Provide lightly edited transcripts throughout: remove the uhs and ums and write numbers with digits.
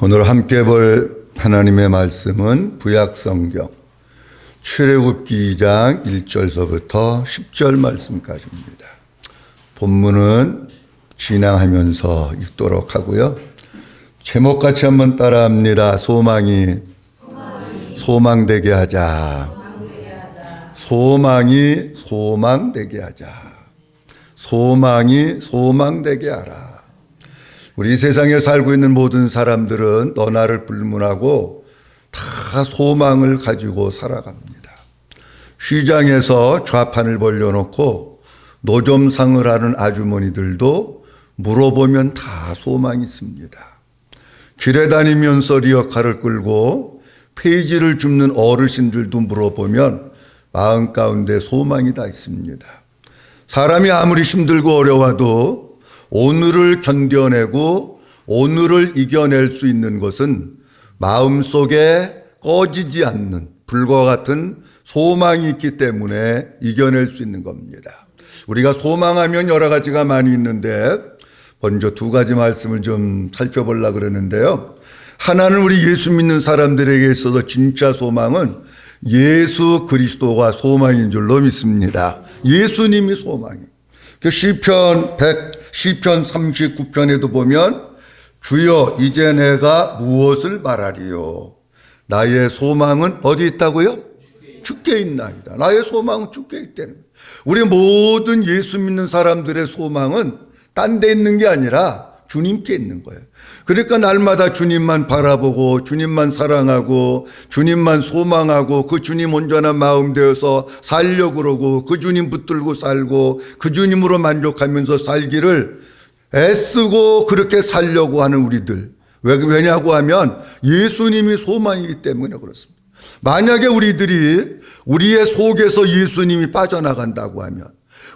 오늘 함께 볼 하나님의 말씀은 구약성경 출애굽기 2장 1절서부터 10절 말씀까지입니다. 본문은 진행하면서 읽도록 하고요. 제목같이 한번 따라합니다. 소망되게 하자. 소망되게 하자. 소망되게 하라. 우리 세상에 살고 있는 모든 사람들은 너나를 불문하고 다 소망을 가지고 살아갑니다. 시장에서 좌판을 벌려놓고 노점상을 하는 아주머니들도 물어보면 다 소망이 있습니다. 길에 다니면서 리어카를 끌고 페이지를 줍는 어르신들도 물어보면 마음 가운데 소망이 다 있습니다. 사람이 아무리 힘들고 어려워도 오늘을 견뎌내고 오늘을 이겨낼 수 있는 것은 마음속에 꺼지지 않는 불과 같은 소망이 있기 때문에 이겨낼 수 있는 겁니다. 우리가 소망하면 여러 가지가 많이 있는데 먼저 두 가지 말씀을 좀 살펴보려고 그러는데요. 하나는 우리 예수 믿는 사람들에게 있어서 진짜 소망은 예수 그리스도가 소망인 줄로 믿습니다. 예수님이 소망이에요. 시편 39편에도 보면 주여 이제 내가 무엇을 말하리요. 나의 소망은 어디 있다고요? 주께 있나이다. 나의 소망은 주께 있다는. 우리 모든 예수 믿는 사람들의 소망은 딴 데 있는 게 아니라 주님께 있는 거예요. 그러니까 날마다 주님만 바라보고 주님만 사랑하고 주님만 소망하고 그 주님 온전한 마음 되어서 살려고 그러고 그 주님 붙들고 살고 그 주님으로 만족하면서 살기를 애쓰고 그렇게 살려고 하는 우리들. 왜냐고 하면 예수님이 소망이기 때문에 그렇습니다. 만약에 우리들이 우리의 속에서 예수님이 빠져나간다고 하면,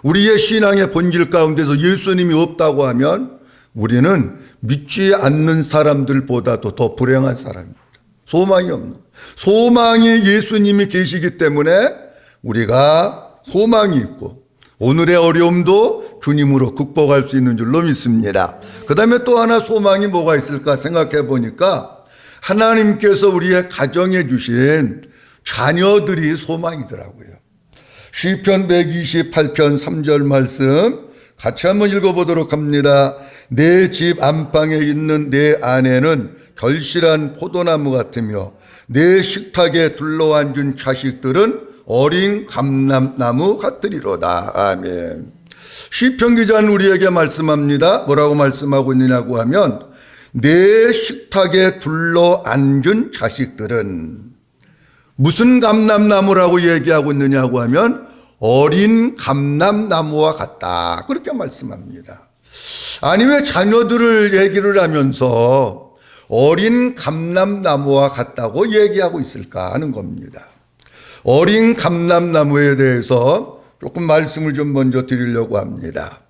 우리의 신앙의 본질 가운데서 예수님이 없다고 하면 우리는 믿지 않는 사람들보다도 더 불행한 사람입니다. 소망이 없는. 소망이 예수님이 계시기 때문에 우리가 소망이 있고 오늘의 어려움도 주님으로 극복할 수 있는 줄로 믿습니다. 그 다음에 또 하나 소망이 뭐가 있을까 생각해 보니까 하나님께서 우리의 가정에 주신 자녀들이 소망이더라고요. 시편 128편 3절 말씀 같이 한번 읽어보도록 합니다. 내 집 안방에 있는 내 아내는 결실한 포도나무 같으며 내 식탁에 둘러앉은 자식들은 어린 감람나무 같으리로다. 아멘. 시편 기자는 우리에게 말씀합니다. 뭐라고 말씀하고 있느냐고 하면 내 식탁에 둘러앉은 자식들은 무슨 감람나무라고 얘기하고 있느냐고 하면 어린 감람나무와 같다. 그렇게 말씀합니다. 아니 왜 자녀들을 얘기를 하면서 어린 감람나무와 같다고 얘기하고 있을까 하는 겁니다. 어린 감람나무에 대해서 조금 말씀을 좀 먼저 드리려고 합니다.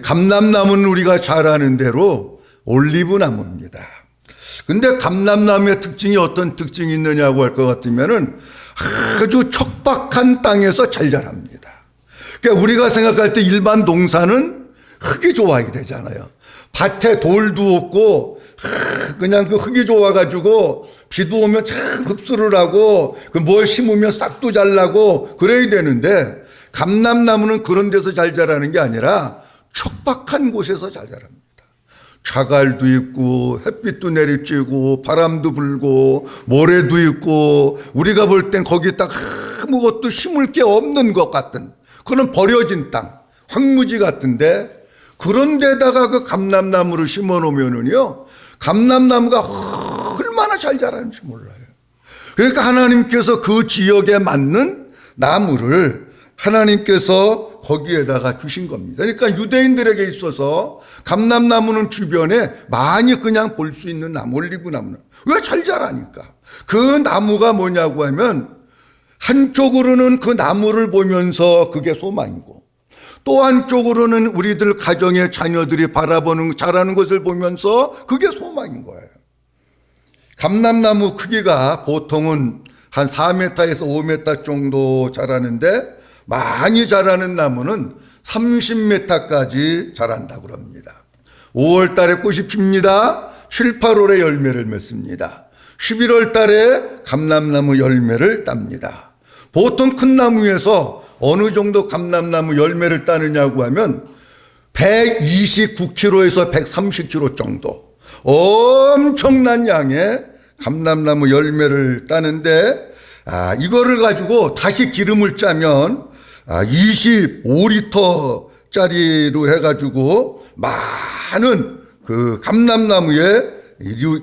감람나무는 우리가 잘 아는 대로 올리브나무입니다. 근데 감람나무의 특징이 어떤 특징이 있느냐고 할 것 같으면은 아주 척박한 땅에서 잘 자랍니다. 그러니까 우리가 생각할 때 일반 농사는 흙이 좋아야 되잖아요. 밭에 돌도 없고 그냥 그 흙이 좋아가지고 비도 오면 참 흡수를 하고 그 뭘 심으면 싹도 잘 나고 그래야 되는데 감람나무는 그런 데서 잘 자라는 게 아니라 척박한 곳에서 잘 자랍니다. 자갈도 있고 햇빛도 내리쬐고 바람도 불고 모래도 있고 우리가 볼 땐 거기 딱 아무것도 심을 게 없는 것 같은 그런 버려진 땅, 황무지 같은데 그런 데다가 그 감람나무를 심어 놓으면은요 감람나무가 얼마나 잘 자라는지 몰라요. 그러니까 하나님께서 그 지역에 맞는 나무를 하나님께서 거기에다가 주신 겁니다. 그러니까 유대인들에게 있어서 감람나무는 주변에 많이 그냥 볼 수 있는 나무, 올리브나무는 왜 잘 자라니까. 그 나무가 뭐냐고 하면 한쪽으로는 그 나무를 보면서 그게 소망이고 또 한쪽으로는 우리들 가정의 자녀들이 바라보는 자라는 것을 보면서 그게 소망인 거예요. 감람나무 크기가 보통은 한 4m에서 5m 정도 자라는데 많이 자라는 나무는 30m까지 자란다고 합니다. 5월 달에 꽃이 핍니다. 7, 8월에 열매를 맺습니다. 11월 달에 감람나무 열매를 땁니다. 보통 큰 나무에서 어느 정도 감람나무 열매를 따느냐고 하면 129kg에서 130kg 정도 엄청난 양의 감람나무 열매를 따는데 이거를 가지고 다시 기름을 짜면 25리터짜리로 해가지고 많은 그 감람나무에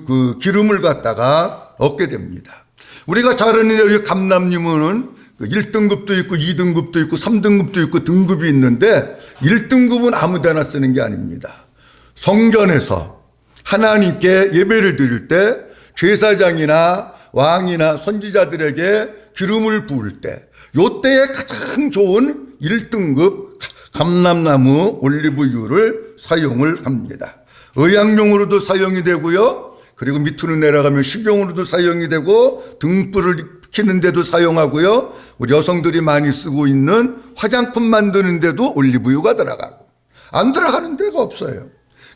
그 기름을 갖다가 얻게 됩니다. 우리가 잘 아는 대로 감람나무는 1등급도 있고 2등급도 있고 3등급도 있고 등급이 있는데 1등급은 아무 데나 쓰는 게 아닙니다. 성전에서 하나님께 예배를 드릴 때 제사장이나 왕이나 선지자들에게 기름을 부을 때 요때에 가장 좋은 1등급 감람나무 올리브유를 사용을 합니다. 의약용으로도 사용이 되고요. 그리고 밑으로 내려가면 식용으로도 사용이 되고 등불을 키는 데도 사용하고요. 우리 여성들이 많이 쓰고 있는 화장품 만드는 데도 올리브유가 들어가고 안 들어가는 데가 없어요.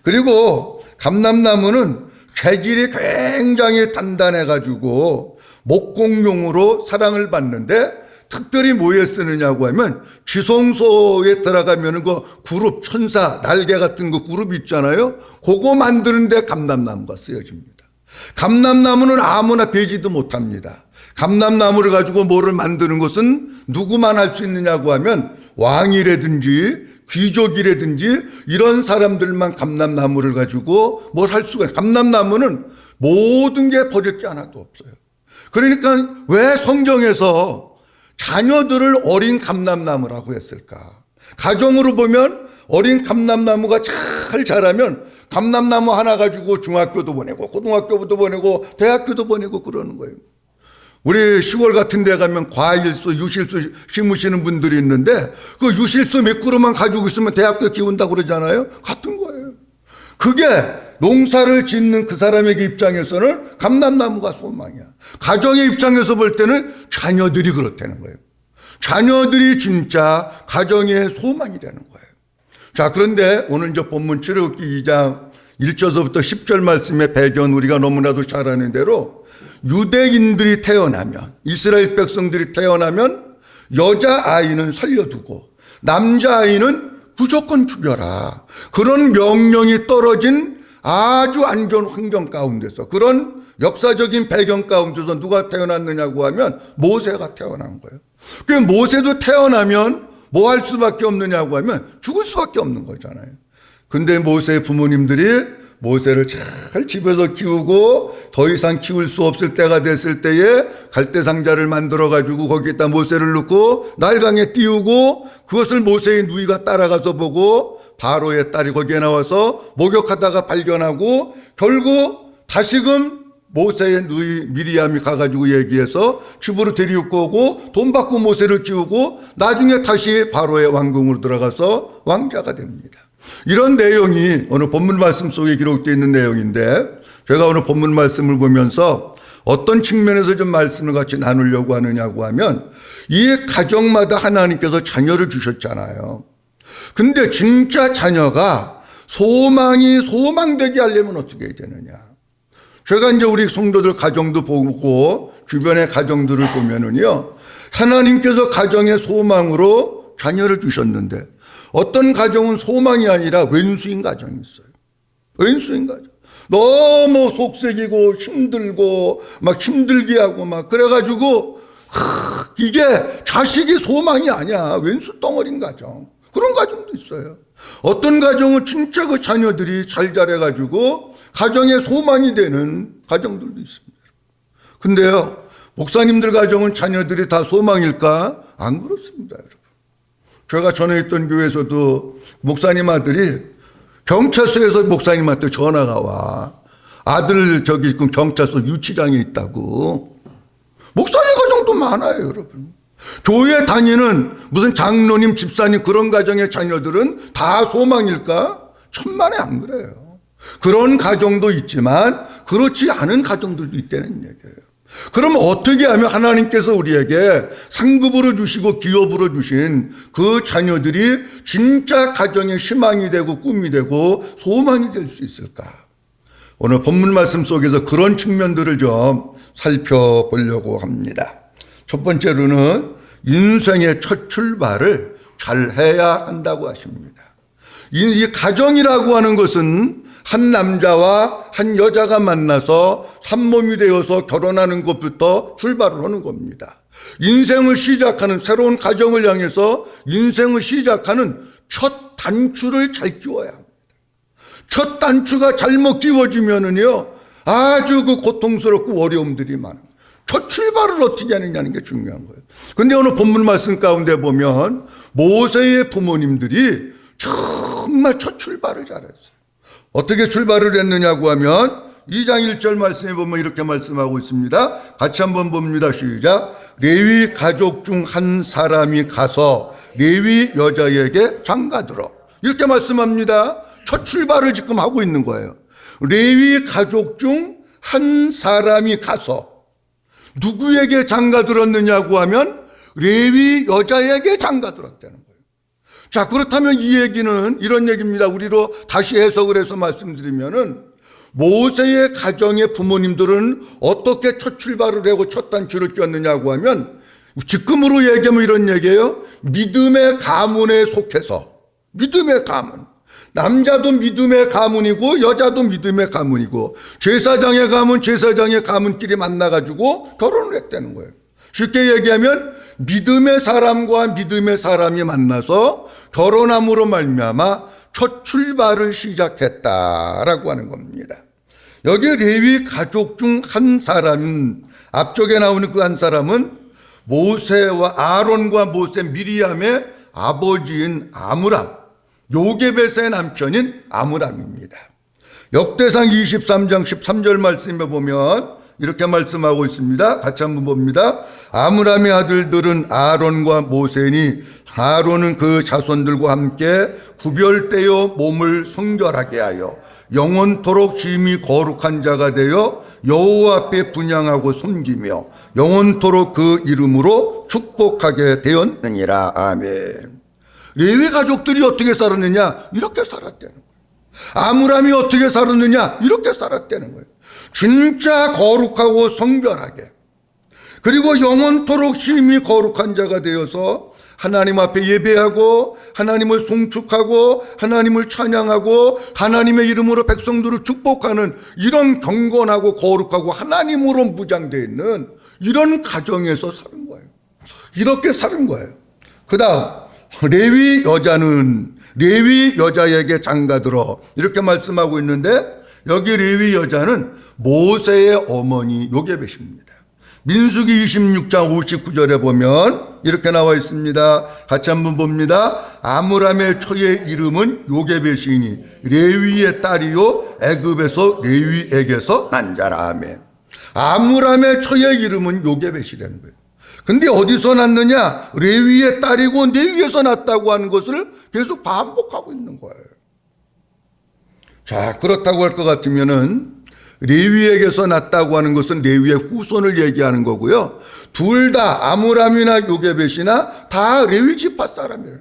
그리고 감람나무는 재질이 굉장히 단단해가지고 목공용으로 사랑을 받는데 특별히 뭐에 쓰느냐고 하면 지성소에 들어가면 그 그룹 천사 날개 같은 거 그룹 있잖아요. 그거 만드는데 감람나무가 쓰여집니다. 감람나무는 아무나 베지도 못합니다. 감람나무를 가지고 뭐를 만드는 것은 누구만 할 수 있느냐고 하면 왕이라든지 귀족이라든지 이런 사람들만 감람나무를 가지고 뭘 할 수가 있어요. 감람나무는 모든 게 버릴 게 하나도 없어요. 그러니까 왜 성경에서 자녀들을 어린 감람나무라고 했을까? 가정으로 보면 어린 감람나무가 잘 자라면 감람나무 하나 가지고 중학교도 보내고 고등학교도 보내고 대학교도 보내고 그러는 거예요. 우리 시골 같은 데 가면 과일수, 유실수 심으시는 분들이 있는데 그 유실수 몇 그루만 가지고 있으면 대학교 키운다고 그러잖아요. 같은 거예요. 그게 농사를 짓는 그 사람에게 입장에서는 감람나무가 소망이야. 가정의 입장에서 볼 때는 자녀들이 그렇다는 거예요. 자녀들이 진짜 가정의 소망이 되는 거예요. 자, 그런데 오늘 이제 본문 출애굽기 2장 1절서부터 10절 말씀의 배경 우리가 너무나도 잘 아는 대로 유대인들이 태어나면 이스라엘 백성들이 태어나면 여자아이는 살려두고 남자아이는 무조건 죽여라. 그런 명령이 떨어진 아주 안 좋은 환경 가운데서 그런 역사적인 배경 가운데서 누가 태어났느냐고 하면 모세가 태어난 거예요. 그 모세도 태어나면 뭐 할 수밖에 없느냐고 하면 죽을 수밖에 없는 거잖아요. 근데 모세의 부모님들이 모세를 잘 집에서 키우고 더 이상 키울 수 없을 때가 됐을 때에 갈대상자를 만들어 가지고 거기에다 모세를 넣고 날강에 띄우고 그것을 모세의 누이가 따라가서 보고 바로의 딸이 거기에 나와서 목욕하다가 발견하고 결국 다시금 모세의 누이 미리암이 가가지고 얘기해서 집으로 데리고 오고 돈 받고 모세를 키우고 나중에 다시 바로의 왕궁으로 들어가서 왕자가 됩니다. 이런 내용이 오늘 본문 말씀 속에 기록되어 있는 내용인데 제가 오늘 본문 말씀을 보면서 어떤 측면에서 좀 말씀을 같이 나누려고 하느냐고 하면 이 가정마다 하나님께서 자녀를 주셨잖아요. 근데 진짜 자녀가 소망되게 하려면 어떻게 해야 되느냐. 제가 이제 우리 성도들 가정도 보고 주변의 가정들을 보면은요, 하나님께서 가정의 소망으로 자녀를 주셨는데 어떤 가정은 소망이 아니라 왼수인 가정이 있어요. 왼수인 가정. 너무 속색이고 힘들고 막 힘들게 하고 막 그래가지고 이게 자식이 소망이 아니야. 왼수 덩어리인 가정. 그런 가정도 있어요. 어떤 가정은 진짜 그 자녀들이 잘 자라가지고 가정의 소망이 되는 가정들도 있습니다. 근데요, 목사님들 가정은 자녀들이 다 소망일까? 안 그렇습니다, 여러분. 제가 전에 있던 교회에서도 목사님 아들이 경찰서에서 목사님한테 전화가 와. 아들 저기 경찰서 유치장에 있다고. 목사님 가정도 많아요, 여러분. 교회 다니는 무슨 장로님, 집사님 그런 가정의 자녀들은 다 소망일까? 천만에 안 그래요. 그런 가정도 있지만 그렇지 않은 가정들도 있다는 얘기예요. 그럼 어떻게 하면 하나님께서 우리에게 상급으로 주시고 기업으로 주신 그 자녀들이 진짜 가정의 희망이 되고 꿈이 되고 소망이 될 수 있을까? 오늘 본문 말씀 속에서 그런 측면들을 좀 살펴보려고 합니다. 첫 번째로는 인생의 첫 출발을 잘 해야 한다고 하십니다. 이 가정이라고 하는 것은 한 남자와 한 여자가 만나서 산몸이 되어서 결혼하는 것부터 출발을 하는 겁니다. 인생을 시작하는, 새로운 가정을 향해서 인생을 시작하는 첫 단추를 잘 끼워야 합니다. 첫 단추가 잘못 끼워지면은요, 아주 그 고통스럽고 어려움들이 많아요. 첫 출발을 어떻게 하느냐는 게 중요한 거예요. 근데 오늘 본문 말씀 가운데 보면 모세의 부모님들이 정말 첫 출발을 잘했어요. 어떻게 출발을 했느냐고 하면 2장 1절 말씀에 보면 이렇게 말씀하고 있습니다. 같이 한번 봅니다. 시작. 레위 가족 중 한 사람이 가서 레위 여자에게 장가들어. 이렇게 말씀합니다. 첫 출발을 지금 하고 있는 거예요. 레위 가족 중 한 사람이 가서 누구에게 장가들었느냐고 하면 레위 여자에게 장가들었다는 거예요. 자, 그렇다면 이 얘기는 이런 얘기입니다. 우리로 다시 해석을 해서 말씀드리면은 모세의 가정의 부모님들은 어떻게 첫 출발을 하고 첫 단추를 꼈느냐고 하면 지금으로 얘기하면 이런 얘기예요. 믿음의 가문에 속해서, 믿음의 가문. 남자도 믿음의 가문이고 여자도 믿음의 가문이고 제사장의 가문, 제사장의 가문끼리 만나가지고 결혼을 했다는 거예요. 쉽게 얘기하면 믿음의 사람과 믿음의 사람이 만나서 결혼함으로 말미암아 첫 출발을 시작했다라고 하는 겁니다. 여기 레위 가족 중 한 사람은, 앞쪽에 나오는 그 한 사람은 모세와 아론과 모세 미리암의 아버지인 아므람, 요게벳의 남편인 아므람입니다. 역대상 23장 13절 말씀에 보면 이렇게 말씀하고 있습니다. 같이 한번 봅니다. 아므람의 아들들은 아론과 모세니 아론은 그 자손들과 함께 구별되어 몸을 성결하게 하여 영원토록 심히 거룩한 자가 되어 여호와 앞에 분향하고 섬기며 영원토록 그 이름으로 축복하게 되었느니라. 아멘. 레위 가족들이 어떻게 살았느냐? 이렇게 살았다는 거예요. 아므람이 어떻게 살았느냐? 이렇게 살았다는 거예요. 진짜 거룩하고 성별하게, 그리고 영원토록 심히 거룩한 자가 되어서 하나님 앞에 예배하고 하나님을 송축하고 하나님을 찬양하고 하나님의 이름으로 백성들을 축복하는 이런 경건하고 거룩하고 하나님으로 무장되어 있는 이런 가정에서 사는 거예요. 이렇게 사는 거예요. 그 다음 레위 여자는 레위 여자에게 장가들어, 이렇게 말씀하고 있는데 여기 레위 여자는 모세의 어머니 요게벳입니다. 민수기 26장 59절에 보면 이렇게 나와 있습니다. 같이 한번 봅니다. 아므람의 처의 이름은 요게벳이니 레위의 딸이요 애굽에서 레위에게서 난 자라. 아멘. 아므람의 처의 이름은 요게벳이라는 거예요. 근데 어디서 났느냐? 레위의 딸이고 레위에서 났다고 하는 것을 계속 반복하고 있는 거예요. 자, 그렇다고 할 것 같으면은 레위에게서 났다고 하는 것은 레위의 후손을 얘기하는 거고요. 둘 다 아므람이나 요게벳이나 다 레위 지파 사람이에요.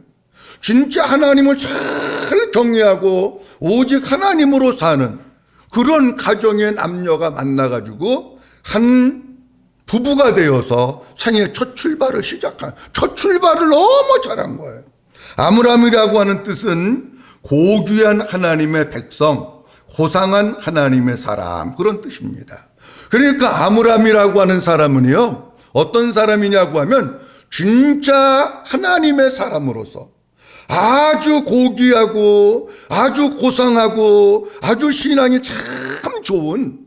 진짜 하나님을 잘 경외하고 오직 하나님으로 사는 그런 가정의 남녀가 만나가지고 한 부부가 되어서 생애 첫 출발을 시작한, 첫 출발을 너무 잘한 거예요. 아므람이라고 하는 뜻은 고귀한 하나님의 백성, 고상한 하나님의 사람, 그런 뜻입니다. 그러니까 아므람이라고 하는 사람은요, 어떤 사람이냐고 하면 진짜 하나님의 사람으로서 아주 고귀하고 아주 고상하고 아주 신앙이 참 좋은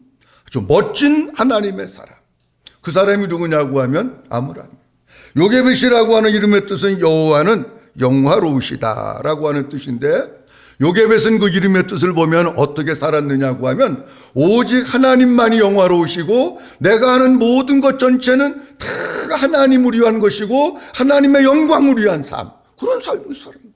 아주 멋진 하나님의 사람. 그 사람이 누구냐고 하면 아므람. 요게벳이라고 하는 이름의 뜻은 여호와는 영화로우시다라고 하는 뜻인데, 요게벳은 그 이름의 뜻을 보면 어떻게 살았느냐고 하면 오직 하나님만이 영화로우시고 내가 하는 모든 것 전체는 다 하나님을 위한 것이고 하나님의 영광을 위한 삶, 그런 삶을 사는 거예요.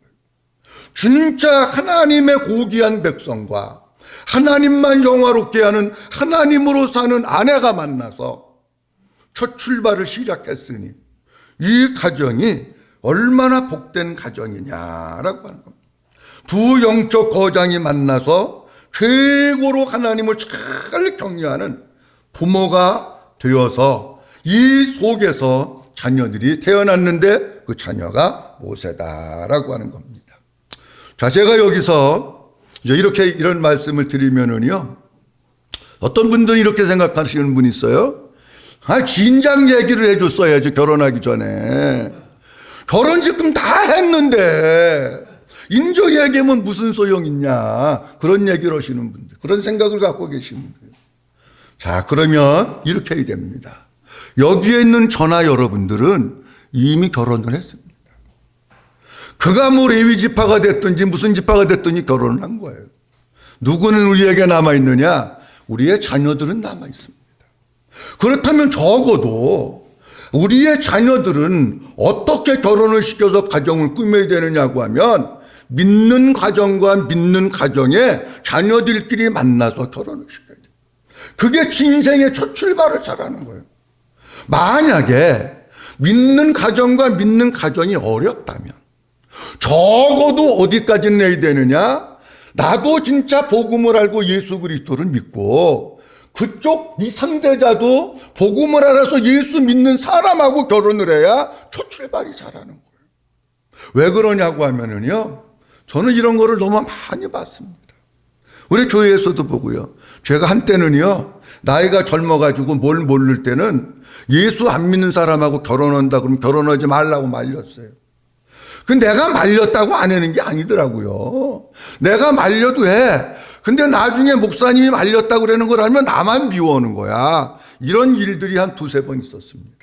진짜 하나님의 고귀한 백성과 하나님만 영화롭게 하는 하나님으로 사는 아내가 만나서 첫 출발을 시작했으니 이 가정이 얼마나 복된 가정이냐라고 하는 겁니다. 두 영적 거장이 만나서 최고로 하나님을 잘 경외하는 부모가 되어서 이 속에서 자녀들이 태어났는데 그 자녀가 모세다라고 하는 겁니다. 자, 제가 여기서 이렇게 이런 말씀을 드리면은요, 어떤 분들은 이렇게 생각하시는 분이 있어요. 진작 얘기를 해줬어야지, 결혼하기 전에. 결혼 지금 다 했는데 인조 얘기하면 무슨 소용 있냐, 그런 얘기를 하시는 분들, 그런 생각을 갖고 계시는 분들. 자, 그러면 이렇게 해야 됩니다. 여기에 있는 저나 여러분들은 이미 결혼을 했습니다. 그가 뭐 레위 지파가 됐든지 무슨 지파가 됐든지 결혼을 한 거예요. 누구는 우리에게 남아있느냐? 우리의 자녀들은 남아있습니다. 그렇다면 적어도 우리의 자녀들은 어떻게 결혼을 시켜서 가정을 꾸며야 되느냐고 하면, 믿는 가정과 믿는 가정에 자녀들끼리 만나서 결혼을 시켜야 돼요. 그게 인생의 첫 출발을 잘하는 거예요. 만약에 믿는 가정과 믿는 가정이 어렵다면 적어도 어디까지 내야 되느냐? 나도 진짜 복음을 알고 예수 그리스도를 믿고 그쪽 이 상대자도 복음을 알아서 예수 믿는 사람하고 결혼을 해야 첫 출발이 잘하는 거예요. 왜 그러냐고 하면은요, 저는 이런 거를 너무 많이 봤습니다. 우리 교회에서도 보고요. 제가 한때는요, 나이가 젊어가지고 뭘 모를 때는 예수 안 믿는 사람하고 결혼한다 그러면 결혼하지 말라고 말렸어요. 근데 내가 말렸다고 안 하는 게 아니더라고요. 내가 말려도 해. 근데 나중에 목사님이 말렸다고 그러는 걸 알면 나만 미워하는 거야. 이런 일들이 한 두세 번 있었습니다.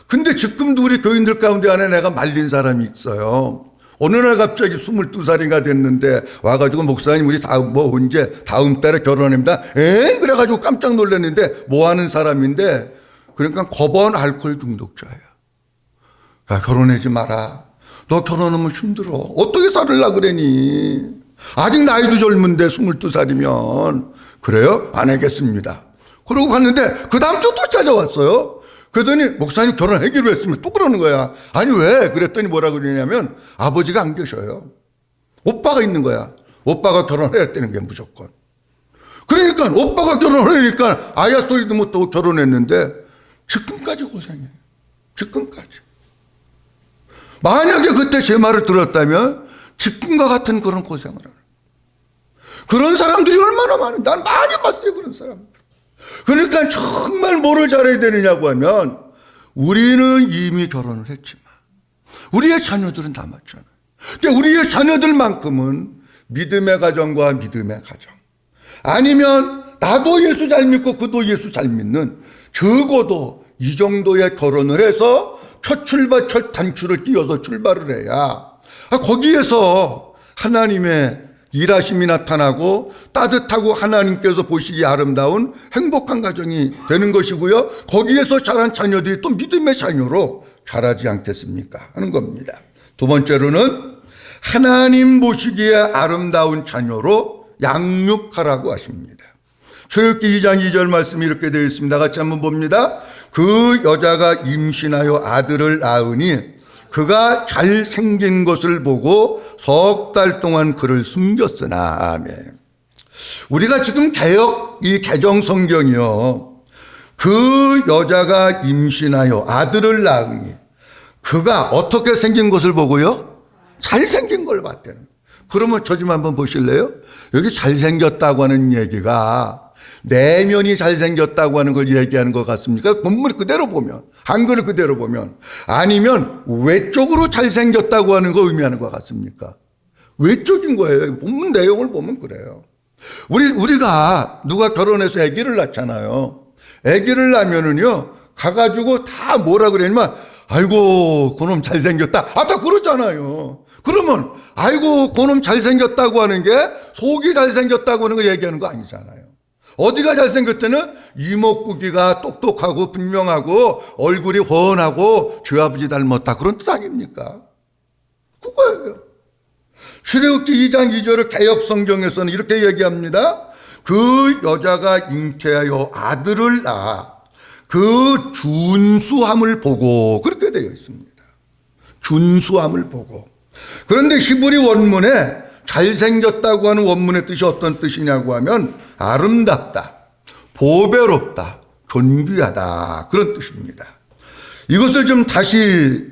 근데 지금도 우리 교인들 가운데 안에 내가 말린 사람이 있어요. 어느 날 갑자기 22살인가 됐는데 와가지고, 목사님 우리 다음 달에 결혼합니다. 그래가지고 깜짝 놀랐는데 뭐 하는 사람인데, 그러니까 거번 알코올 중독자예요. 야, 결혼하지 마라. 너 결혼하면 힘들어. 어떻게 살으려고 그러니? 아직 나이도 젊은데 22살이면. 그래요? 안 하겠습니다. 그러고 갔는데 그 다음 주 또 찾아왔어요. 그러더니 목사님 결혼하기로 했으면 또 그러는 거야. 아니 왜? 그랬더니 뭐라고 그러냐면 아버지가 안 계셔요. 오빠가 있는 거야. 오빠가 결혼해야 되는 게 무조건. 그러니까 오빠가 결혼하니까 아야 소리도 못 듣고 결혼했는데 지금까지 고생해요. 지금까지. 만약에 그때 제 말을 들었다면 지금과 같은 그런 고생을 하는, 그런 사람들이 얼마나 많은데, 난 많이 봤어요, 그런 사람들. 그러니까 정말 뭐를 잘해야 되느냐고 하면, 우리는 이미 결혼을 했지만 우리의 자녀들은 남았잖아요. 그러니까 우리의 자녀들만큼은 믿음의 가정과 믿음의 가정, 아니면 나도 예수 잘 믿고 그도 예수 잘 믿는, 적어도 이 정도의 결혼을 해서 첫 단추를 띄워서 출발을 해야 거기에서 하나님의 일하심이 나타나고 따뜻하고 하나님께서 보시기에 아름다운 행복한 가정이 되는 것이고요. 거기에서 자란 자녀들이 또 믿음의 자녀로 자라지 않겠습니까? 하는 겁니다. 두 번째로는 하나님 보시기에 아름다운 자녀로 양육하라고 하십니다. 출애굽기 2장 2절 말씀이 이렇게 되어 있습니다. 같이 한번 봅니다. 그 여자가 임신하여 아들을 낳으니 그가 잘생긴 것을 보고 석 달 동안 그를 숨겼으나. 아멘. 우리가 지금 이 개정 성경이요, 그 여자가 임신하여 아들을 낳으니 그가 어떻게 생긴 것을 보고요? 잘생긴 걸 봤대는. 그러면 저 좀 한번 보실래요? 여기 잘생겼다고 하는 얘기가 내면이 잘생겼다고 하는 걸 얘기하는 것 같습니까? 본문 그대로 보면, 한글을 그대로 보면, 아니면 외적으로 잘생겼다고 하는 거 의미하는 것 같습니까? 외적인 거예요. 본문 내용을 보면 그래요. 우리가 누가 결혼해서 아기를 낳잖아요. 아기를 낳으면은요, 가가지고 다 뭐라 그러냐면, 아이고, 그놈 잘생겼다. 다 그러잖아요. 그러면, 아이고, 그놈 잘생겼다고 하는 게 속이 잘생겼다고 하는 거 얘기하는 거 아니잖아요. 어디가 잘생겼다는 이목구비가 똑똑하고 분명하고 얼굴이 훤하고 주 아버지 닮았다, 그런 뜻 아닙니까? 그거예요. 출애굽기 2장 2절을 개역성경에서는 이렇게 얘기합니다. 그 여자가 잉태하여 아들을 낳아 그 준수함을 보고, 그렇게 되어 있습니다. 준수함을 보고. 그런데 히브리 원문에 잘생겼다고 하는 원문의 뜻이 어떤 뜻이냐고 하면 아름답다, 보배롭다, 존귀하다, 그런 뜻입니다. 이것을 좀 다시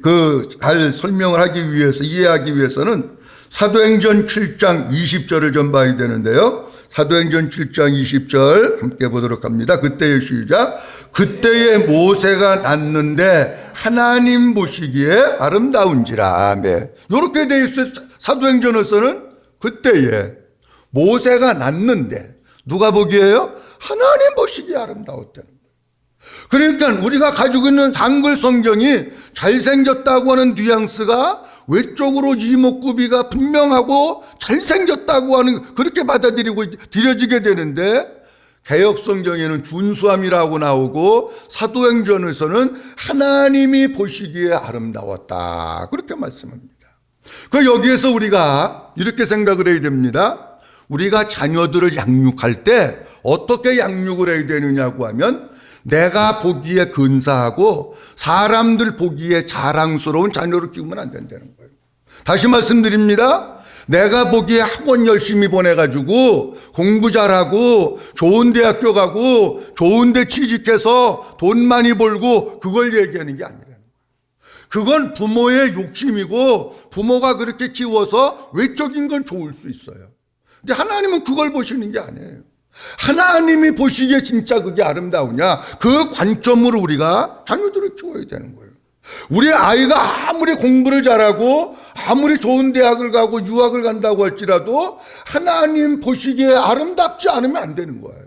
잘 설명을 하기 위해서, 이해하기 위해서는 사도행전 7장 20절을 좀 봐야 되는데요. 사도행전 7장 20절 함께 보도록 합니다. 그때의 시작. 그때의 모세가 났는데 하나님 보시기에 아름다운지라. 아멘. 이렇게 되어 있어요. 사도행전에서는 그때에 모세가 났는데 누가 보기에요? 하나님 보시기에 아름다웠다는 거예요. 그러니까 우리가 가지고 있는 한글 성경이 잘생겼다고 하는 뉘앙스가 외적으로 이목구비가 분명하고 잘생겼다고 하는 그렇게 받아들여지게 되는데 개역 성경에는 준수함이라고 나오고 사도행전에서는 하나님이 보시기에 아름다웠다 그렇게 말씀합니다. 그 여기에서 우리가 이렇게 생각을 해야 됩니다. 우리가 자녀들을 양육할 때 어떻게 양육을 해야 되느냐고 하면 내가 보기에 근사하고 사람들 보기에 자랑스러운 자녀를 키우면 안 된다는 거예요. 다시 말씀드립니다. 내가 보기에 학원 열심히 보내가지고 공부 잘하고 좋은 대학교 가고 좋은 데 취직해서 돈 많이 벌고 그걸 얘기하는 게 아니라는 거예요. 그건 부모의 욕심이고 부모가 그렇게 키워서 외적인 건 좋을 수 있어요. 근데 하나님은 그걸 보시는 게 아니에요. 하나님이 보시기에 진짜 그게 아름다우냐, 그 관점으로 우리가 자녀들을 키워야 되는 거예요. 우리 아이가 아무리 공부를 잘하고 아무리 좋은 대학을 가고 유학을 간다고 할지라도 하나님 보시기에 아름답지 않으면 안 되는 거예요.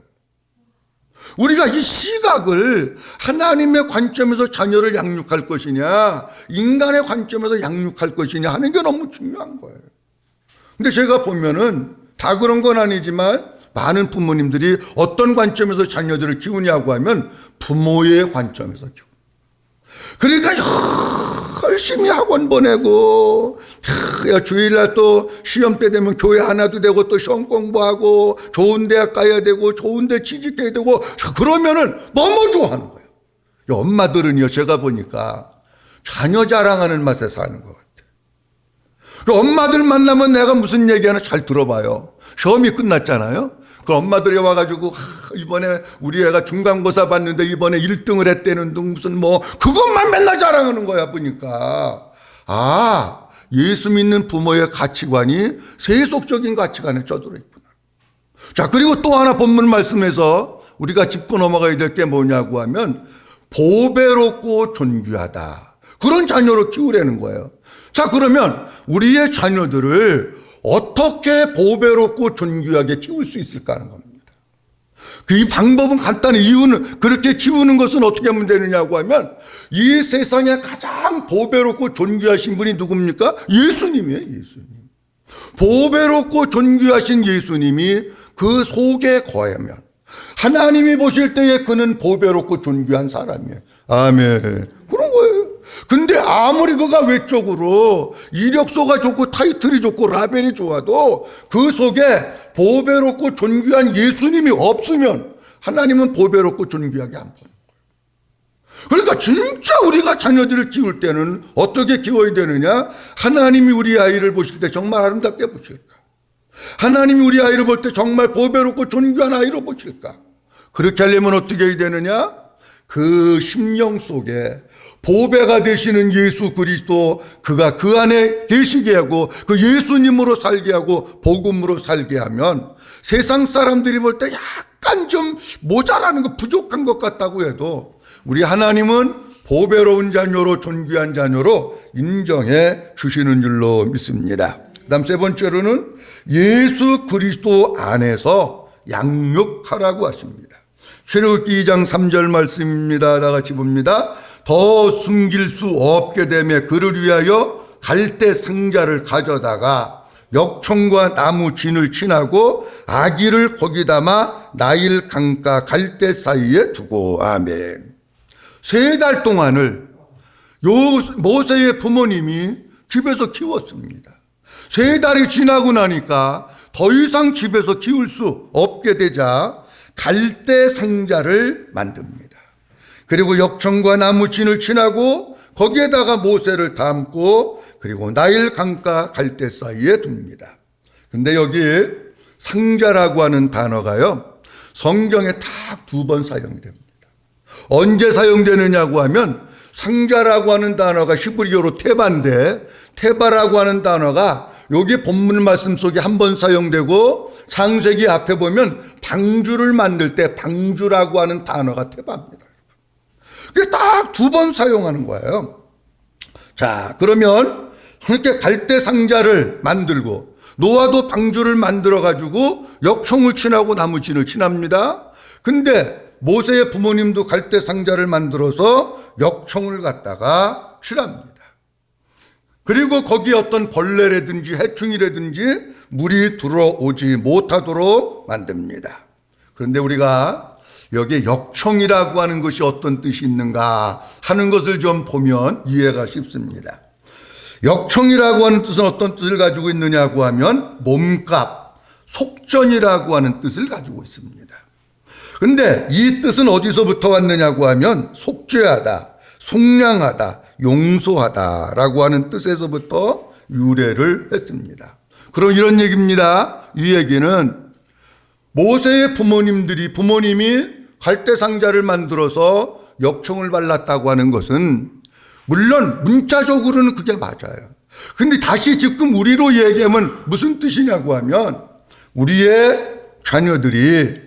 우리가 이 시각을 하나님의 관점에서 자녀를 양육할 것이냐 인간의 관점에서 양육할 것이냐 하는 게 너무 중요한 거예요. 근데 제가 보면은 다 그런 건 아니지만 많은 부모님들이 어떤 관점에서 자녀들을 키우냐고 하면 부모의 관점에서 키워. 그러니까 열심히 학원 보내고 주일날 또 시험 때 되면 교회 하나도 되고 또 시험 공부하고 좋은 대학 가야 되고 좋은 데 취직해야 되고 그러면은 너무 좋아하는 거예요. 엄마들은요 제가 보니까 자녀 자랑하는 맛에 사는 것 같아요. 엄마들 만나면 내가 무슨 얘기하나 잘 들어봐요. 시험이 끝났잖아요. 그 엄마들이 와가지고 이번에 우리 애가 중간고사 봤는데 이번에 1등을 했다는 등 무슨 뭐 그것만 맨날 자랑하는 거야 보니까. 아, 예수 믿는 부모의 가치관이 세속적인 가치관에 쩌들어 있구나. 자, 그리고 또 하나 본문 말씀에서 우리가 짚고 넘어가야 될 게 뭐냐고 하면 보배롭고 존귀하다. 그런 자녀를 키우라는 거예요. 자, 그러면 우리의 자녀들을 어떻게 보배롭고 존귀하게 키울 수 있을까 하는 겁니다. 이 방법은 간단해. 이유는 그렇게 키우는 것은 어떻게 하면 되느냐고 하면 이 세상에 가장 보배롭고 존귀하신 분이 누굽니까? 예수님이에요. 예수님. 보배롭고 존귀하신 예수님이 그 속에 거하면 하나님이 보실 때에 그는 보배롭고 존귀한 사람이에요. 아멘. 그런 거예요. 근데 아무리 그가 외적으로 이력서가 좋고 타이틀이 좋고 라벨이 좋아도 그 속에 보배롭고 존귀한 예수님이 없으면 하나님은 보배롭고 존귀하게 안 보는 거예요. 그러니까 진짜 우리가 자녀들을 키울 때는 어떻게 키워야 되느냐? 하나님이 우리 아이를 보실 때 정말 아름답게 보실까? 하나님이 우리 아이를 볼 때 정말 보배롭고 존귀한 아이로 보실까? 그렇게 하려면 어떻게 해야 되느냐? 그 심령 속에 보배가 되시는 예수 그리스도 그가 그 안에 계시게 하고 그 예수님으로 살게 하고 복음으로 살게 하면 세상 사람들이 볼 때 약간 좀 모자라는 거 부족한 것 같다고 해도 우리 하나님은 보배로운 자녀로 존귀한 자녀로 인정해 주시는 줄로 믿습니다. 그다음 세 번째로는 예수 그리스도 안에서 양육하라고 하십니다. 출애굽기 2장 3절 말씀입니다. 다 같이 봅니다. 더 숨길 수 없게 되며 그를 위하여 갈대 상자를 가져다가 역청과 나무 진을 친하고 아기를 거기 담아 나일 강가 갈대 사이에 두고. 아멘. 3달 동안을 모세의 부모님이 집에서 키웠습니다. 3달이 지나고 나니까 더 이상 집에서 키울 수 없게 되자 갈대 상자를 만듭니다. 그리고 역청과 나무 진을 친하고 거기에다가 모세를 담고 그리고 나일 강가 갈대 사이에 둡니다. 근데 여기 상자라고 하는 단어가요, 성경에 딱 2번 사용이 됩니다. 언제 사용되느냐고 하면 상자라고 하는 단어가 히브리어로 테바인데, 테바라고 하는 단어가 여기 본문 말씀 속에 한 번 사용되고 창세기 앞에 보면 방주를 만들 때 방주라고 하는 단어가 테바입니다. 그게 딱 2번 사용하는 거예요. 자, 그러면 이렇게 갈대 상자를 만들고 노아도 방주를 만들어 가지고 역청을 친하고 나무진을 친합니다. 근데 모세의 부모님도 갈대 상자를 만들어서 역청을 갖다가 칠합니다. 그리고 거기에 어떤 벌레라든지 해충이라든지 물이 들어오지 못하도록 만듭니다. 그런데 우리가 여기에 역청이라고 하는 것이 어떤 뜻이 있는가 하는 것을 좀 보면 이해가 쉽습니다. 역청이라고 하는 뜻은 어떤 뜻을 가지고 있느냐고 하면 몸값, 속전이라고 하는 뜻을 가지고 있습니다. 근데 이 뜻은 어디서부터 왔느냐고 하면 속죄하다, 속량하다, 용서하다라고 하는 뜻에서부터 유래를 했습니다. 그럼 이런 얘기입니다. 이 얘기는 모세의 부모님이 갈대 상자를 만들어서 역청을 발랐다고 하는 것은 물론 문자적으로는 그게 맞아요. 근데 다시 지금 우리로 얘기하면 무슨 뜻이냐고 하면 우리의 자녀들이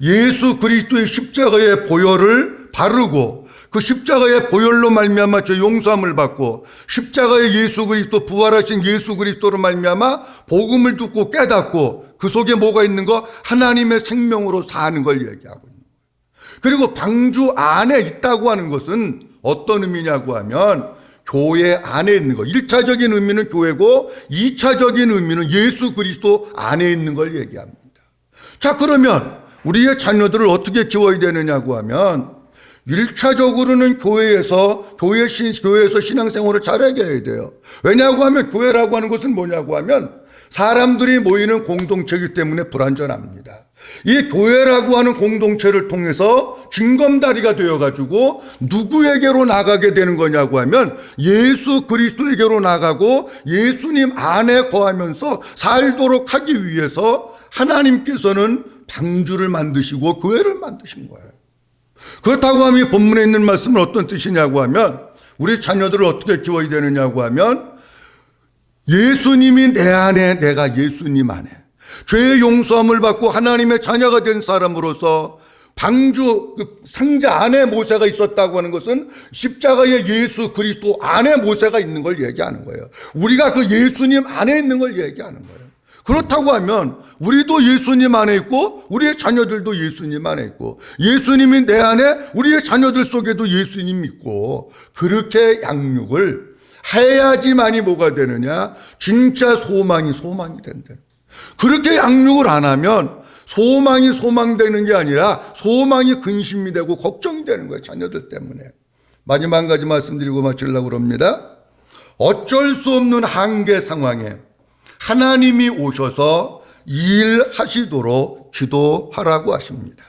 예수 그리스도의 십자가의 보혈을 바르고 그 십자가의 보혈로 말미암아 저 용서함을 받고 십자가의 예수 그리스도 부활하신 예수 그리스도로 말미암아 복음을 듣고 깨닫고 그 속에 뭐가 있는 거? 하나님의 생명으로 사는 걸 얘기하고 있는 거예요. 그리고 방주 안에 있다고 하는 것은 어떤 의미냐고 하면 교회 안에 있는 거. 1차적인 의미는 교회고 2차적인 의미는 예수 그리스도 안에 있는 걸 얘기합니다. 자, 그러면 우리의 자녀들을 어떻게 키워야 되느냐고 하면 1차적으로는 교회에서 신앙생활을 잘하게 해야 돼요. 왜냐고 하면 교회라고 하는 것은 뭐냐고 하면 사람들이 모이는 공동체이기 때문에 불완전합니다. 이 교회라고 하는 공동체를 통해서 징검다리가 되어가지고 누구에게로 나가게 되는 거냐고 하면 예수 그리스도에게로 나가고 예수님 안에 거하면서 살도록 하기 위해서 하나님께서는 방주를 만드시고 교회를 만드신 거예요. 그렇다고 하면 본문에 있는 말씀은 어떤 뜻이냐고 하면 우리 자녀들을 어떻게 키워야 되느냐고 하면 예수님이 내 안에 내가 예수님 안에 죄의 용서함을 받고 하나님의 자녀가 된 사람으로서 방주 상자 안에 모세가 있었다고 하는 것은 십자가의 예수 그리스도 안에 모세가 있는 걸 얘기하는 거예요. 우리가 그 예수님 안에 있는 걸 얘기하는 거예요. 그렇다고 하면 우리도 예수님 안에 있고 우리의 자녀들도 예수님 안에 있고 예수님이 내 안에 우리의 자녀들 속에도 예수님 있고 그렇게 양육을 해야지만이 뭐가 되느냐? 진짜 소망이 된다. 그렇게 양육을 안 하면 소망이 소망되는 게 아니라 소망이 근심이 되고 걱정이 되는 거예요. 자녀들 때문에. 마지막 한 가지 말씀드리고 마치려고 합니다. 어쩔 수 없는 한계 상황에 하나님이 오셔서 일하시도록 기도하라고 하십니다.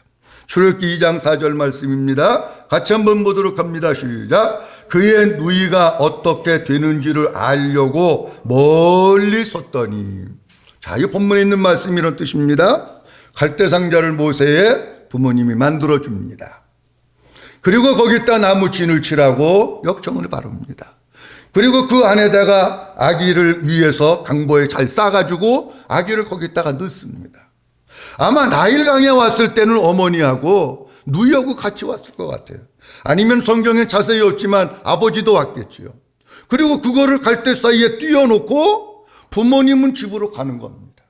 출애굽기 2장 4절 말씀입니다. 같이 한번 보도록 합니다. 시작. 그의 누이가 어떻게 되는지를 알려고 멀리 섰더니. 자, 이 본문에 있는 말씀이 이런 뜻입니다. 갈대 상자를 모세의 부모님이 만들어 줍니다. 그리고 거기다 나무진을 칠하고 역청을 바릅니다. 그리고 그 안에다가 아기를 위해서 강보에 잘 싸가지고 아기를 거기다가 넣습니다. 아마 나일강에 왔을 때는 어머니하고 누이하고 같이 왔을 것 같아요. 아니면 성경에 자세히 없지만 아버지도 왔겠지요. 그리고 그거를 갈대 사이에 띄워놓고 부모님은 집으로 가는 겁니다.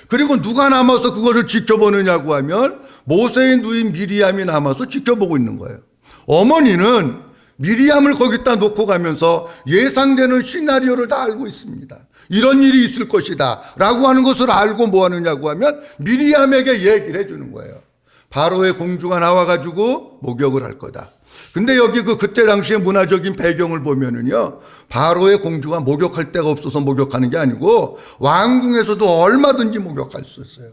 그리고 누가 남아서 그거를 지켜보느냐고 하면 모세의 누이 미리암이 남아서 지켜보고 있는 거예요. 어머니는 미리암을 거기다 놓고 가면서 예상되는 시나리오를 다 알고 있습니다. 이런 일이 있을 것이다 라고 하는 것을 알고 뭐 하느냐고 하면 미리암에게 얘기를 해주는 거예요. 바로의 공주가 나와가지고 목욕을 할 거다. 근데 여기 그때 당시의 문화적인 배경을 보면은요, 바로의 공주가 목욕할 데가 없어서 목욕하는 게 아니고 왕궁에서도 얼마든지 목욕할 수 있어요.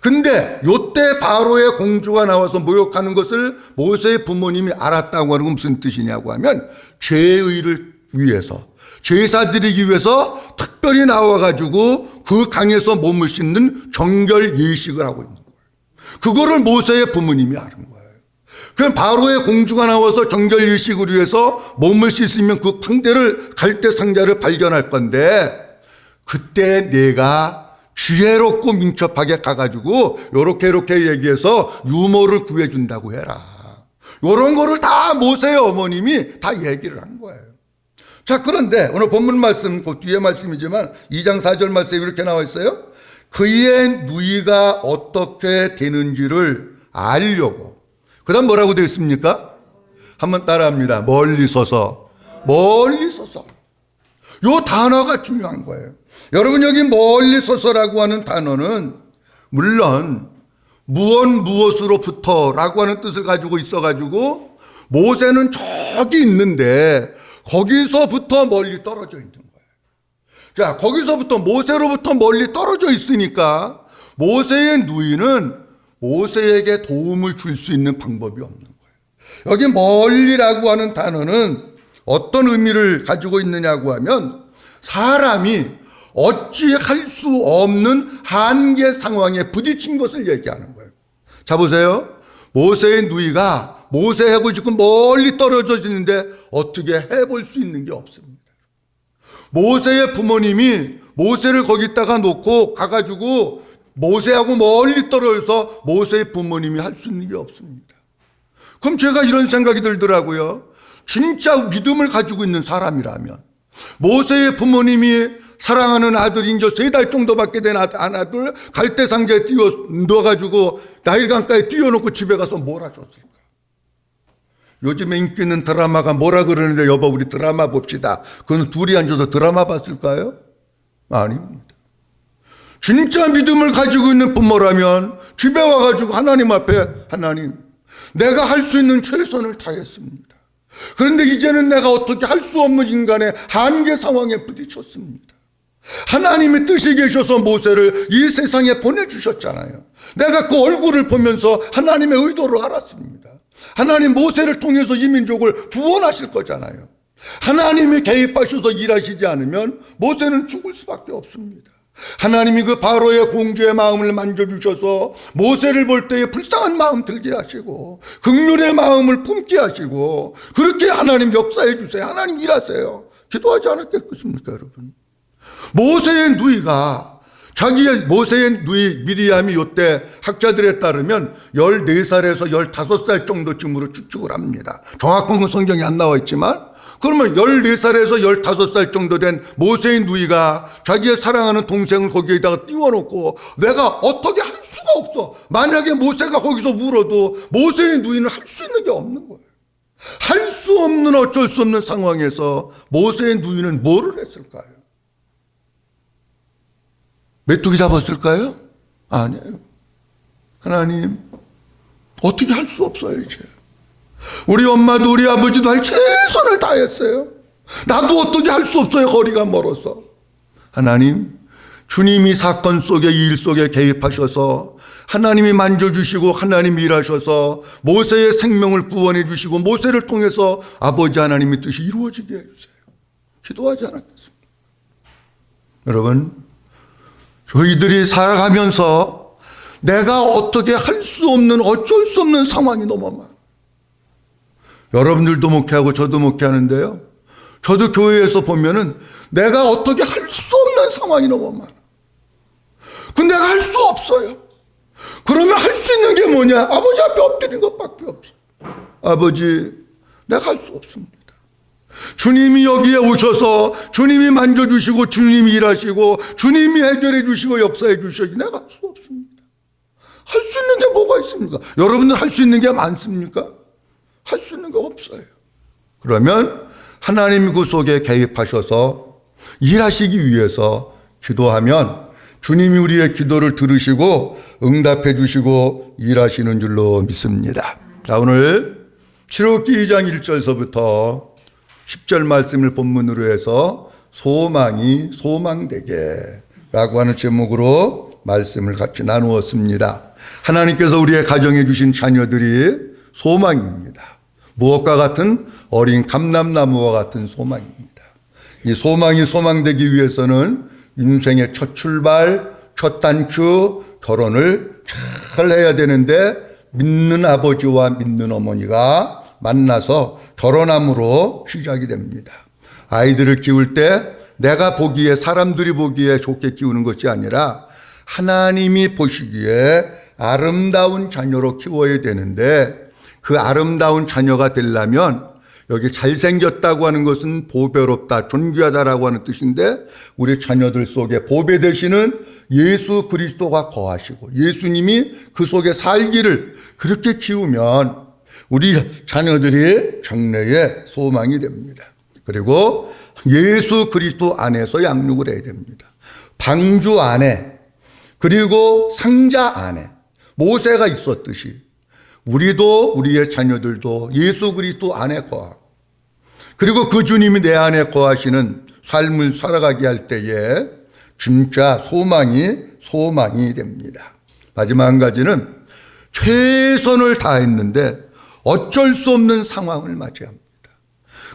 근데 요때 바로의 공주가 나와서 목욕하는 것을 모세의 부모님이 알았다고 하는 건 무슨 뜻이냐고 하면 죄의를 위해서 제사 드리기 위해서 특별히 나와가지고 그 강에서 몸을 씻는 정결 예식을 하고 있는 거예요. 그거를 모세의 부모님이 하는 거예요. 그럼 바로의 공주가 나와서 정결 예식을 위해서 몸을 씻으면 그 팡대를 갈대 상자를 발견할 건데, 그때 내가 지혜롭고 민첩하게 가가지고 요렇게 얘기해서 유모를 구해준다고 해라. 요런 거를 다 모세의 어머님이 다 얘기를 한 거예요. 자, 그런데 오늘 본문 말씀, 그 뒤에 말씀이지만 2장 4절 말씀에 이렇게 나와 있어요. 그의 누이가 어떻게 되는지를 알려고. 그 다음 뭐라고 되어 있습니까? 한번 따라합니다. 멀리 서서. 멀리 서서. 요 단어가 중요한 거예요. 여러분, 여기 멀리 서서라고 하는 단어는 물론 무엇으로부터 라고 하는 뜻을 가지고 있어가지고 모세는 저기 있는데 거기서부터 멀리 떨어져 있는 거예요. 자, 거기서부터 모세로부터 멀리 떨어져 있으니까 모세의 누이는 모세에게 도움을 줄 수 있는 방법이 없는 거예요. 여기 멀리라고 하는 단어는 어떤 의미를 가지고 있느냐고 하면 사람이 어찌할 수 없는 한계 상황에 부딪힌 것을 얘기하는 거예요. 자, 보세요. 모세의 누이가 모세하고 지금 멀리 떨어져 있는데 어떻게 해볼 수 있는 게 없습니다. 모세의 부모님이 모세를 거기다가 놓고 가가지고 모세하고 멀리 떨어져서 모세의 부모님이 할 수 있는 게 없습니다. 그럼 제가 이런 생각이 들더라고요. 진짜 믿음을 가지고 있는 사람이라면 모세의 부모님이 사랑하는 아들이 이제 3달 정도밖에 된 아들 갈대 상자에 넣어가지고 나일강가에 띄워놓고 집에 가서 뭘 하셨을까? 요즘에 인기 있는 드라마가 뭐라 그러는데 여보 우리 드라마 봅시다. 그건 둘이 앉아서 드라마 봤을까요? 아닙니다. 진짜 믿음을 가지고 있는 부모라면 집에 와가지고 하나님 앞에 하나님 내가 할 수 있는 최선을 다했습니다. 그런데 이제는 내가 어떻게 할 수 없는 인간의 한계 상황에 부딪혔습니다. 하나님의 뜻이 계셔서 모세를 이 세상에 보내주셨잖아요. 내가 그 얼굴을 보면서 하나님의 의도를 알았습니다. 하나님 모세를 통해서 이 민족을 구원하실 거잖아요. 하나님이 개입하셔서 일하시지 않으면 모세는 죽을 수밖에 없습니다. 하나님이 그 바로의 공주의 마음을 만져주셔서 모세를 볼 때에 불쌍한 마음 들게 하시고 긍휼의 마음을 품게 하시고 그렇게 하나님 역사해 주세요. 하나님 일하세요. 기도하지 않았겠습니까, 여러분? 모세의 누이가 모세의 누이 미리암이 이때 학자들에 따르면 14살에서 15살 정도쯤으로 추측을 합니다. 정확한 건 성경에 안 나와 있지만 그러면 14살에서 15살 정도 된 모세의 누이가 자기의 사랑하는 동생을 거기에다가 띄워놓고 내가 어떻게 할 수가 없어. 만약에 모세가 거기서 울어도 모세의 누이는 할 수 있는 게 없는 거예요. 할 수 없는 어쩔 수 없는 상황에서 모세의 누이는 뭐를 했을까요? 메뚜기 잡았을까요? 아니에요. 하나님 어떻게 할 수 없어요. 이제 우리 엄마도 우리 아버지도 할 최선을 다했어요. 나도 어떻게 할 수 없어요. 거리가 멀어서. 하나님 주님이 사건 속에 이 일 속에 개입하셔서 하나님이 만져주시고 하나님이 일하셔서 모세의 생명을 구원해 주시고 모세를 통해서 아버지 하나님의 뜻이 이루어지게 해주세요. 기도하지 않았겠습니까? 여러분 저희들이 살아가면서 내가 어떻게 할 수 없는 어쩔 수 없는 상황이 너무 많아요. 여러분들도 목회하고 저도 목회하는데요. 저도 교회에서 보면은 내가 어떻게 할 수 없는 상황이 너무 많아. 근데 내가 할 수 없어요. 그러면 할 수 있는 게 뭐냐? 아버지 앞에 엎드리는 것밖에 없어요. 아버지, 내가 할 수 없습니다. 주님이 여기에 오셔서 주님이 만져주시고 주님이 일하시고 주님이 해결해 주시고 역사해 주셔야지 내가 할 수 없습니다. 할 수 있는 게 뭐가 있습니까? 여러분들 할 수 있는 게 많습니까? 할 수 있는 게 없어요. 그러면 하나님이 그 속에 개입하셔서 일하시기 위해서 기도하면 주님이 우리의 기도를 들으시고 응답해 주시고 일하시는 줄로 믿습니다. 자, 오늘 출애굽기 2장 1절서부터 10절 말씀을 본문으로 해서 소망이 소망되게 라고 하는 제목으로 말씀을 같이 나누었습니다. 하나님께서 우리의 가정에 주신 자녀들이 소망입니다. 무엇과 같은 어린 감람나무와 같은 소망입니다. 이 소망이 소망되기 위해서는 인생의 첫 출발, 첫 단추, 결혼을 잘 해야 되는데 믿는 아버지와 믿는 어머니가 만나서 결혼함으로 시작이 됩니다. 아이들을 키울 때 내가 보기에, 사람들이 보기에 좋게 키우는 것이 아니라 하나님이 보시기에 아름다운 자녀로 키워야 되는데, 그 아름다운 자녀가 되려면 여기 잘생겼다고 하는 것은 보배롭다, 존귀하다라고 하는 뜻인데, 우리 자녀들 속에 보배 되시는 예수 그리스도가 거하시고 예수님이 그 속에 살기를 그렇게 키우면 우리 자녀들이 장래의 소망이 됩니다. 그리고 예수 그리스도 안에서 양육을 해야 됩니다. 방주 안에, 그리고 상자 안에 모세가 있었듯이 우리도, 우리의 자녀들도 예수 그리스도 안에 거하고, 그리고 그 주님이 내 안에 거하시는 삶을 살아가게 할 때에 진짜 소망이 됩니다. 마지막 한 가지는 최선을 다했는데 어쩔 수 없는 상황을 맞이합니다.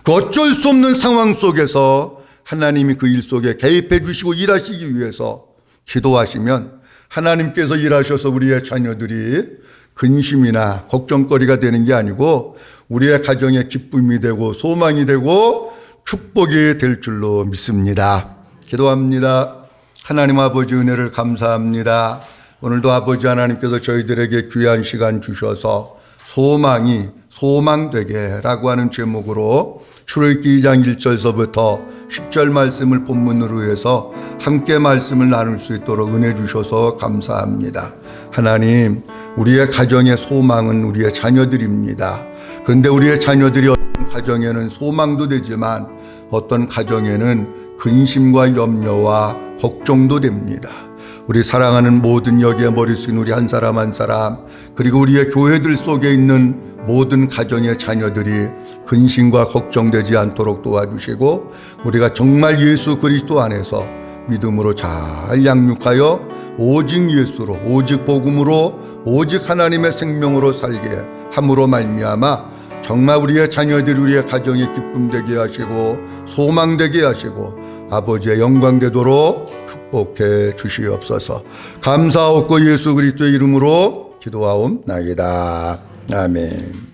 그 어쩔 수 없는 상황 속에서 하나님이 그 일 속에 개입해 주시고 일하시기 위해서 기도하시면 하나님께서 일하셔서 우리의 자녀들이 근심이나 걱정거리가 되는 게 아니고 우리의 가정의 기쁨이 되고 소망이 되고 축복이 될 줄로 믿습니다. 기도합니다. 하나님 아버지, 은혜를 감사합니다. 오늘도 아버지 하나님께서 저희들에게 귀한 시간 주셔서 소망이 소망되게 라고 하는 제목으로 출애굽기 2장 1절서부터 10절 말씀을 본문으로 해서 함께 말씀을 나눌 수 있도록 은혜 주셔서 감사합니다. 하나님, 우리의 가정의 소망은 우리의 자녀들입니다. 그런데 우리의 자녀들이 어떤 가정에는 소망도 되지만 어떤 가정에는 근심과 염려와 걱정도 됩니다. 우리 사랑하는 모든 여기에 머리 숙인 우리 한 사람 한 사람, 그리고 우리의 교회들 속에 있는 모든 가정의 자녀들이 근심과 걱정되지 않도록 도와주시고, 우리가 정말 예수 그리스도 안에서 믿음으로 잘 양육하여 오직 예수로, 오직 복음으로, 오직 하나님의 생명으로 살게 함으로 말미암아 정말 우리의 자녀들이 우리의 가정에 기쁨 되게 하시고 소망 되게 하시고 아버지의 영광 되도록 축복해 주시옵소서. 감사하옵고 예수 그리스도의 이름으로 기도하옵나이다. 아멘.